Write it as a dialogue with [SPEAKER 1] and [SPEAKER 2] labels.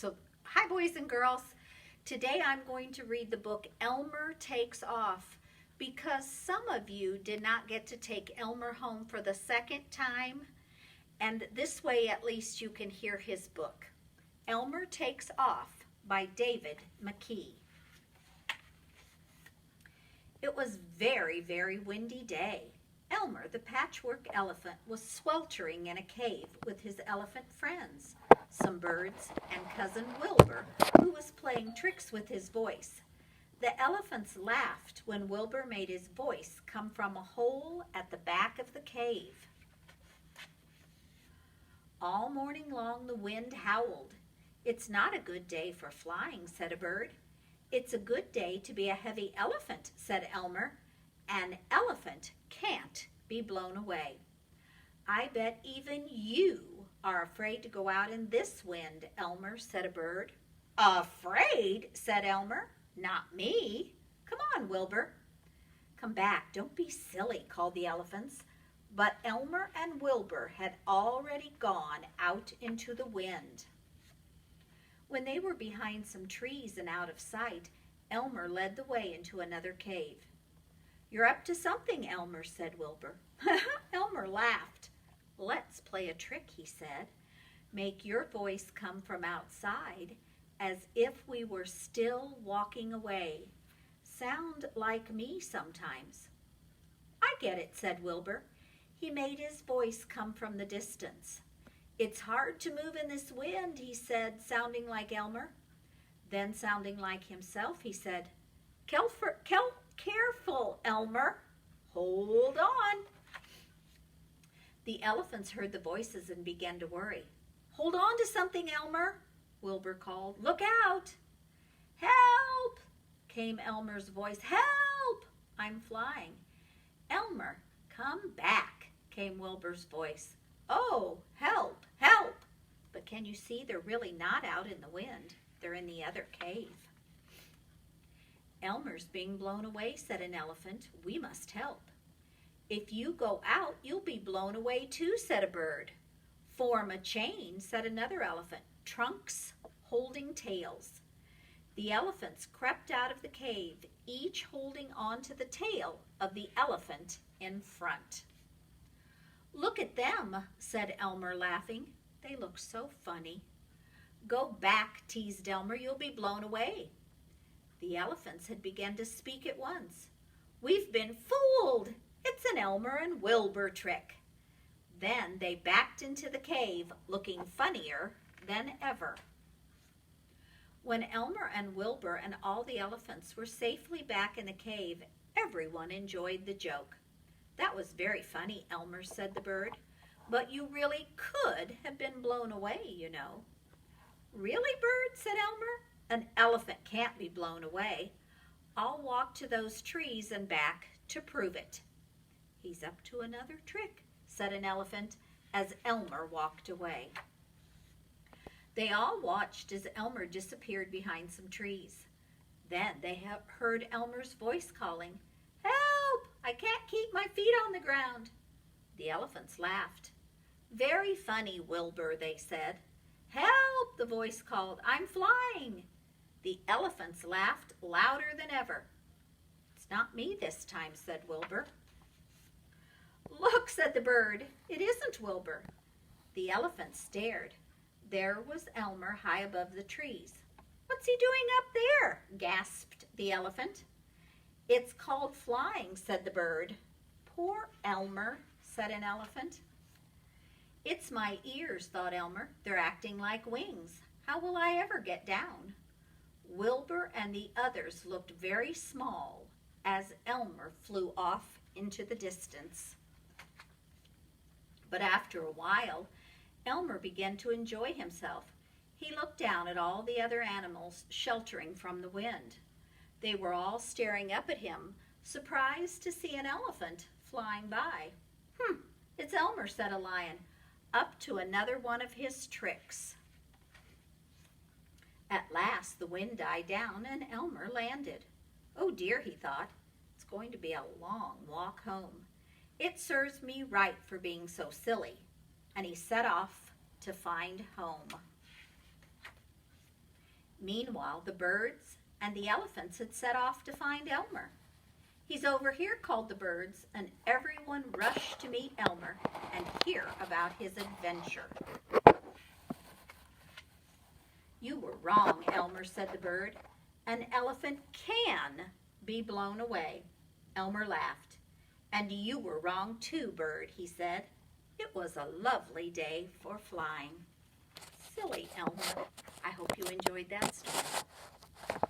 [SPEAKER 1] Hi boys and girls. Today I'm going to read the book Elmer Takes Off because some of you did not get to take Elmer home for the second time, and this way at least you can hear his book. Elmer Takes Off by David McKee. It was very, very windy day. Elmer, the patchwork elephant, was sweltering in a cave with his elephant friends, some birds, and Cousin Wilbur, who was playing tricks with his voice. The elephants laughed when Wilbur made his voice come from a hole at the back of the cave. All morning long the wind howled. "It's not a good day for flying," said a bird. "It's a good day to be a heavy elephant," said Elmer. "An elephant can't be blown away." "I bet even you are afraid to go out in this wind, Elmer," said a bird. "Afraid?" said Elmer. "Not me. Come on, Wilbur." "Come back, don't be silly," called the elephants. But Elmer and Wilbur had already gone out into the wind. When they were behind some trees and out of sight, Elmer led the way into another cave. "You're up to something, Elmer," said Wilbur. Elmer laughed. "Let's play a trick," he said. "Make your voice come from outside as if we were still walking away. Sound like me sometimes." "I get it," said Wilbur. He made his voice come from the distance. "It's hard to move in this wind," he said, sounding like Elmer. Then, sounding like himself, he said, Careful, Elmer. Hold on." The elephants heard the voices and began to worry. "Hold on to something, Elmer," Wilbur called. "Look out." "Help," came Elmer's voice. "Help, I'm flying." "Elmer, come back," came Wilbur's voice. "Oh, help, help." But can you see they're really not out in the wind? They're in the other cave. "Elmer's being blown away," said an elephant. "We must help." "If you go out, you'll be blown away too," said a bird. "Form a chain," said another elephant. "Trunks holding tails." The elephants crept out of the cave, each holding on to the tail of the elephant in front. "Look at them," said Elmer, laughing. "They look so funny." "Go back," teased Elmer. "You'll be blown away." The elephants had begun to speak at once. "We've been fooled. It's an Elmer and Wilbur trick." Then they backed into the cave, looking funnier than ever. When Elmer and Wilbur and all the elephants were safely back in the cave, everyone enjoyed the joke. "That was very funny, Elmer," said the bird. "But you really could have been blown away, you know." "Really, bird?" said Elmer. "An elephant can't be blown away. I'll walk to those trees and back to prove it." "He's up to another trick," said an elephant as Elmer walked away. They all watched as Elmer disappeared behind some trees. Then they heard Elmer's voice calling, "Help! I can't keep my feet on the ground." The elephants laughed. "Very funny, Wilbur," they said. "Help!" the voice called. "I'm flying." The elephants laughed louder than ever. "It's not me this time," said Wilbur. "Look," said the bird. "It isn't Wilbur." The elephants stared. There was Elmer high above the trees. "What's he doing up there?" gasped the elephant. "It's called flying," said the bird. "Poor Elmer," said an elephant. "It's my ears," thought Elmer. "They're acting like wings. How will I ever get down?" Wilbur and the others looked very small as Elmer flew off into the distance. But after a while, Elmer began to enjoy himself. He looked down at all the other animals sheltering from the wind. They were all staring up at him, surprised to see an elephant flying by. It's Elmer," said a lion, "up to another one of his tricks." At last the wind died down and Elmer landed. "Oh dear," he thought, "it's going to be a long walk home. It serves me right for being so silly." And he set off to find home. Meanwhile, the birds and the elephants had set off to find Elmer. "He's over here," called the birds, and everyone rushed to meet Elmer and hear about his adventure. "You were wrong, Elmer," said the bird. "An elephant can be blown away." Elmer laughed. "And you were wrong too, bird," he said. "It was a lovely day for flying." Silly Elmer. I hope you enjoyed that story.